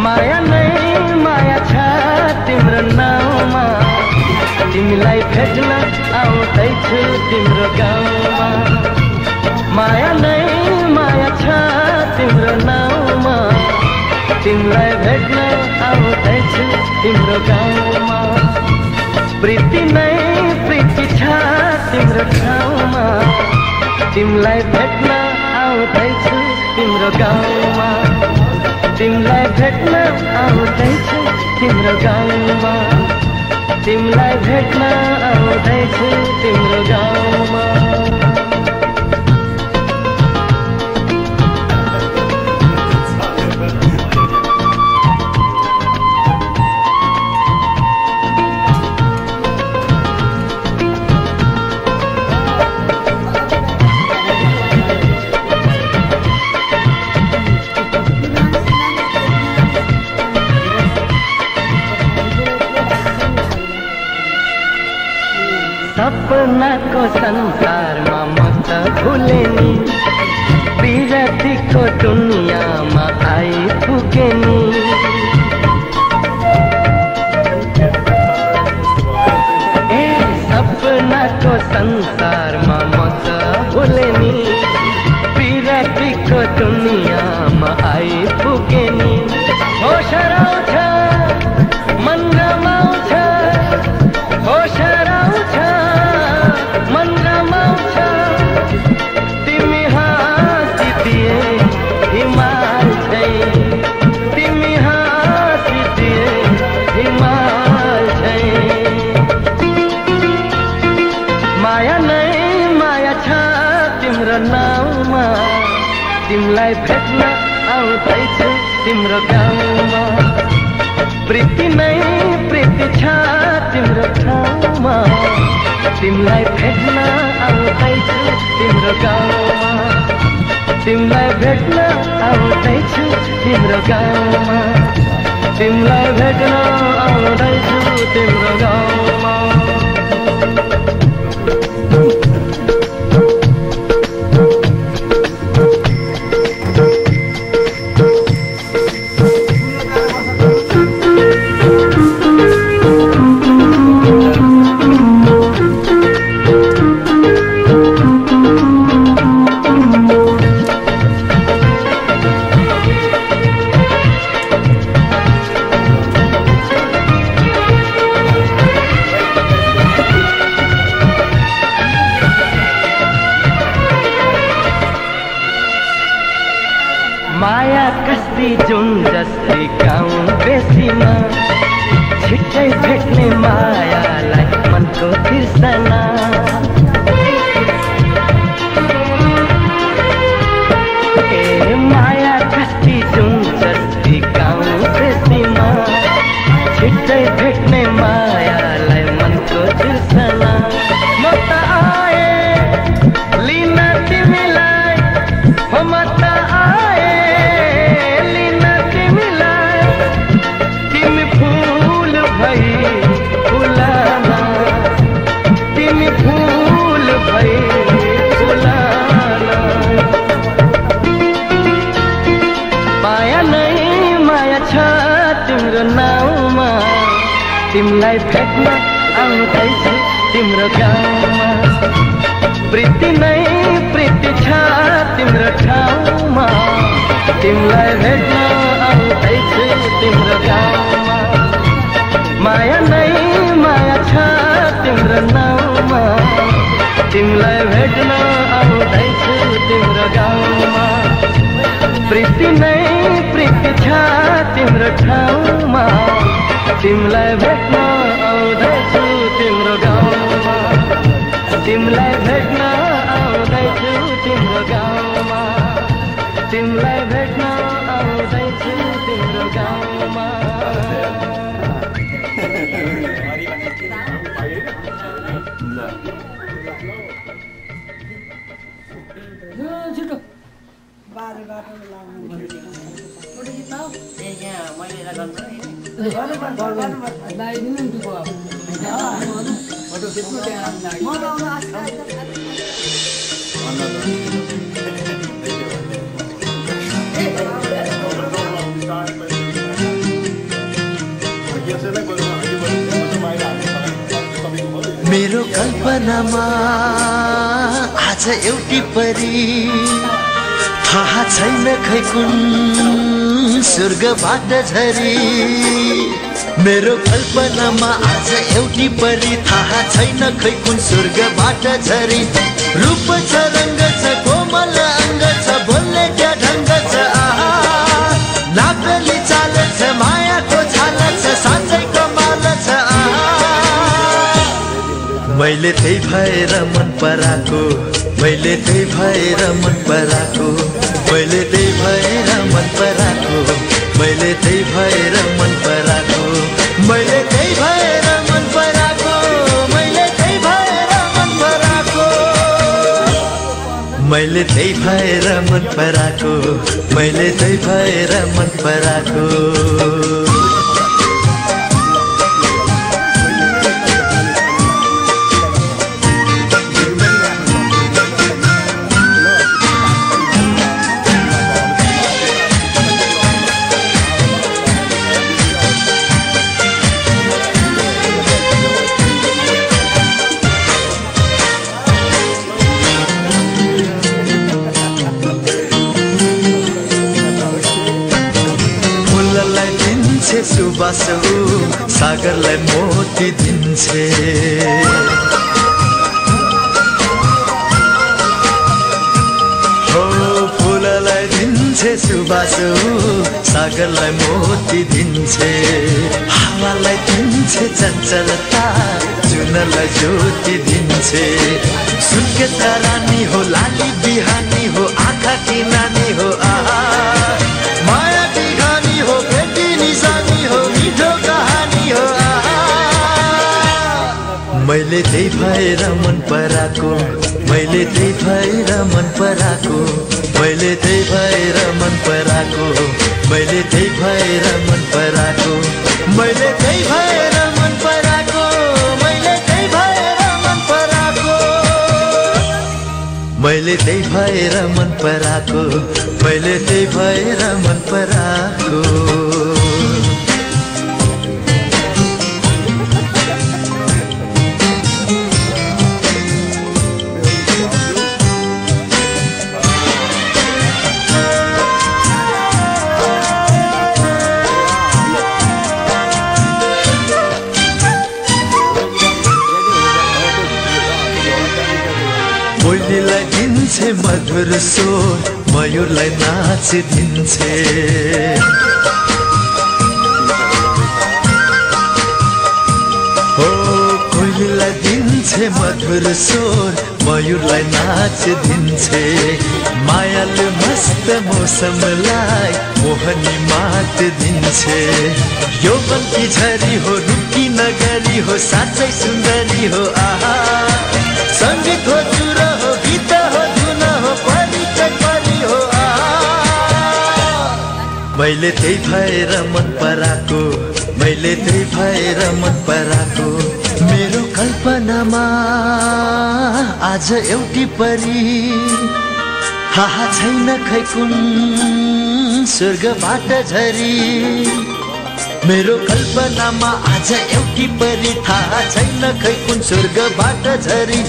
माया नै माया छ तिम्रो नाउँमा, तिमीलाई भेट्न आउँदैछु तिम्रो गाउँमा। माया नै माया छ तिम्रो नाउँमा, तिमीलाई भेट्न आउँदैछु तिम्रो गाउँमा। प्रीति नै प्रीति छ तिम्रो ठाउँमा, तिमीलाई भेट्न आउँदैछु तिम्रो गाउँमा। तिमीलाई भेट्न आउँदैछु तिम्रो गाउँमा, तिमीलाई भेट्न आउँदैछु तिम्रो गाउँमा। सपनाको संसारमा म त भुले नि, विरतीको दुनियाँमा आइपुगे नि। ए सपनाको संसारमा म त भुले नि, विरतीको दुनियाँमा आइपुगे नि। होस आउँछ मन रमाउँछ, होस आउँछ मन रमाउँछ, तिमी हाँसिदिए हिमाल झैं, तिमी हाँसिदिए हिमाल झैं। माया नै माया छ तिम्रो नाउँमा, तिमीलाई भेट्न आउँदैछु तिम्रो गाउँमा। प्रीति नै प्रीति छ तिम्रो ठाउँमा, तिमीलाई भेट्न आउँदैछु तिम्रो गाउँमा। तिमीलाई भेट्न आउँदैछु तिम्रो गाउँमा, तिमीलाई भेट्न आउँदैछु तिम्रो गाउँमा। माया कस्ती जुन जस्तै गाउँ बेसीमा, छिट्टै भेट्ने मायालाई मनको तिर्सना। ए माया कस्ती जुन जस्तै गाउँ बेसीमा, छिट्टै भेट्ने मायालाई मनको तिर्सना। म त आए लिन तिमीलाई, हो म त आए लिन तिमीलाई। तिमी फूल भई फुलाना, तिमी फूल भई फुलाना। माया नै माया छ तिम्रो नाउँमा, तिमीलाई भेट्न आउँदैछु तिम्रो गाउँमा। प्रीति नै प्रीति छ तिम्रो ठाउँमा, तिमीलाई भेट्न आउँदैछु तिम्रो गाउँमा। माया नै माया छ तिम्रो नाउँमा, तिमीलाई भेट्न आउँदैछु तिम्रो गाउँमा। प्रीति नै प्रीति छ तिम्रो ठाउँमा, तिमीलाई भेट्न आउँदैछु तिम्रो गाउँमा। तिमीलाई भेट्न आउँदैछु तिम्रो गाउँमा, तिमीलाई भेट्न आउँदैछु तिम्रो गाउँमा। छिटो बारे बाटो लाग्नु। मेरो कल्पनामा आज एउटी परी थाहा छैन खै कुन स्वर्गबाट झरी मेरो कल्पनामा आज एउटी परी थाहा छैन खै कुन स्वर्गबाट झरी रूप छ रङ्ग छ कोमल अङ्ग छ बोल्ने क्या ढङ्ग छ आहा नागली चाल छ मायाको छाल छ साँच्चै कमाल छ आहा मैले त्यही भएर मन पराको मैले त्यही भएर मन पराको मैले त्यही भएर मन पराको मैले त्यही भएर मन पराको मैले त्यही भएर मन पराको मैले त्यही भएर मन पराको मैले त्यही भएर मन पराको मैले त्यही भएर मन पराको सुबासो सागरलाई मोती दिन्छे हो फुललाई दिन्छे सुबासो सागरलाई मोती दिन्छे हावालाई दिन्छे चञ्चलता जुनलाई ज्योति दिन्छे सुनके रानी हो लाली बिहानी हो आँखा की नानी हो आहा माया बिहानी हो बेटी निशानी हो मिठो कहानी हो आहा मैले त्यही भएर मन पराको मैले त्यही भएर मन पराको मैले त्यही भएर मन पराको मैले त्यही भएर मन पराको मैले त्यही भएर मन पराको मैले त्यही भएर मन पराको मैले त्यही भएर मन पराको मैले त्यही भएर मन पराको कोइलीलाई दिन्छे मधुर स्वर मयूरलाई नाच दिन्छे हो कोइलीलाई दिन्छे मधुर स्वर मयूरलाई नाच दिन्छे मायाले मस्त मौसमलाई मोहनी मात दिन्छे यो बन्ती झरी हो रुकी नगरी हो साँच्चै सुन्दरी हो आहा संगीत हो चुर हो गीत हो धुन हो परिचय परी हो मैले त्यही भएर मन पराको मैले त्यही भएर मन पराको मेरो कल्पनामा आज एउटी परी थाहा छैन खै कुन स्वर्गबाट झरी मेरो कल्पनामा आज एउटी परी थाहा छैन खै कुन स्वर्गबाट झरी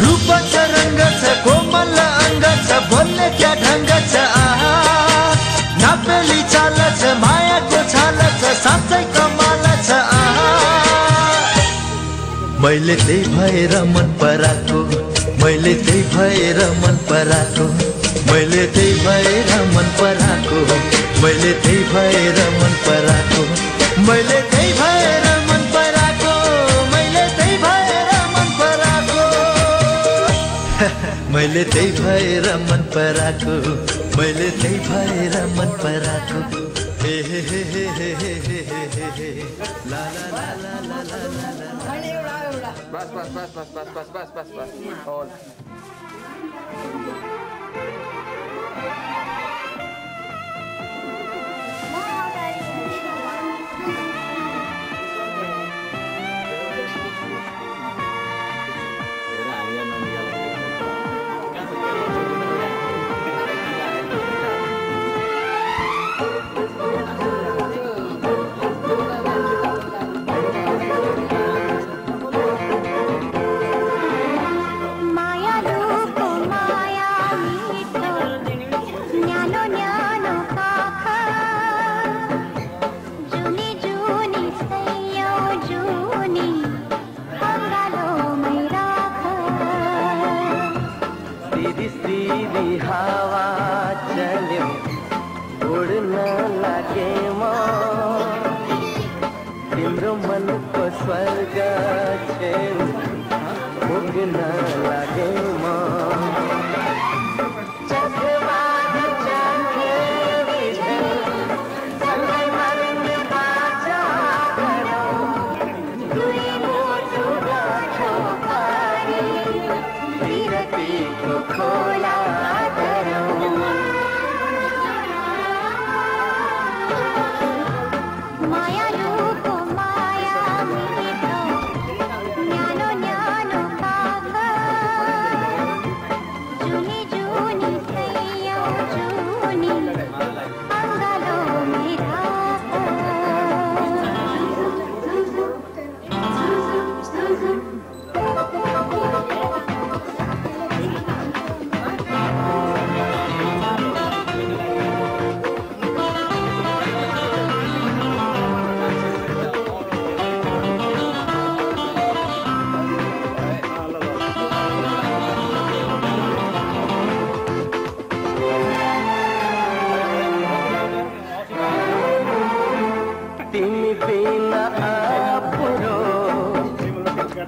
रूप छ रङ्ग छ कोमल अङ्ग छ बोल्ने क्या ढङ्ग छ आहा नापेली चाल छ मायाको छाल छ साँच्चै कमाल छ आहा मैले त्यही भएर मन पराको मैले त्यही भएर मन पराको मैले त्यही भएर मन पराको मैले त्यही भएर मन पराको मैले त्यही भएर मन पराको मैले त्यही भएर मन पराको मैले त्यही भएर मन पराको मैले त्यही भएर मन पराको हे हे हे हे हे हे हे हे ला ला ला ला ला ला ला बस बस बस बस बस बस बस बस बस होल्ड मन को स्वर्ग छेउ पुग्न लागे म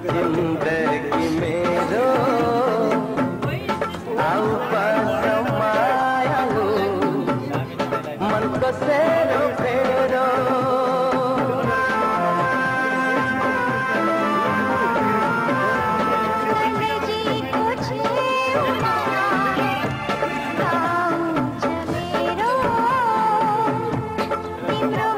जिंदगी मेरो आउ पासमायालु मन को सेरो फेरो तिम्रो